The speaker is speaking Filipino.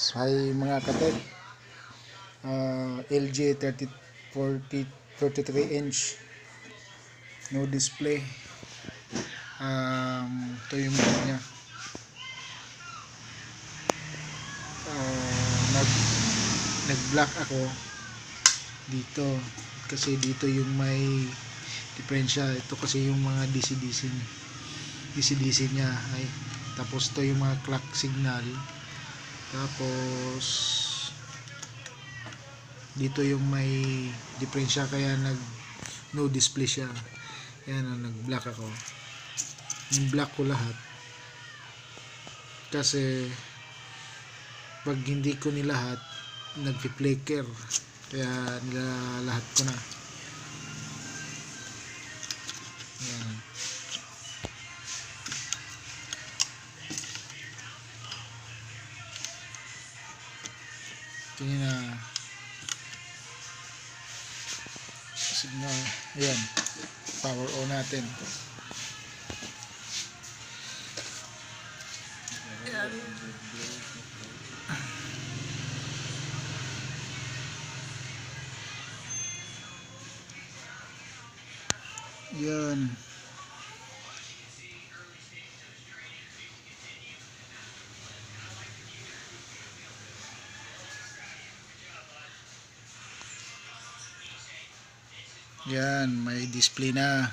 Hi mga katek, LG 43 inch no display. Ito yung mga niya. Nag-block ako dito kasi dito yung may diferensya. Ito kasi yung mga DC-DC niya ay, tapos ito yung mga clock signal, tapos dito yung may diferensya kaya nag no display siya. Yan, nag block ako, yung block ko lahat kasi pag hindi ko nilahat nagpi-flicker, kaya nilalahat ko na. Yan. Ito yun na signal. Ayan, power on natin. Ayan. Yan. Yan, may display na.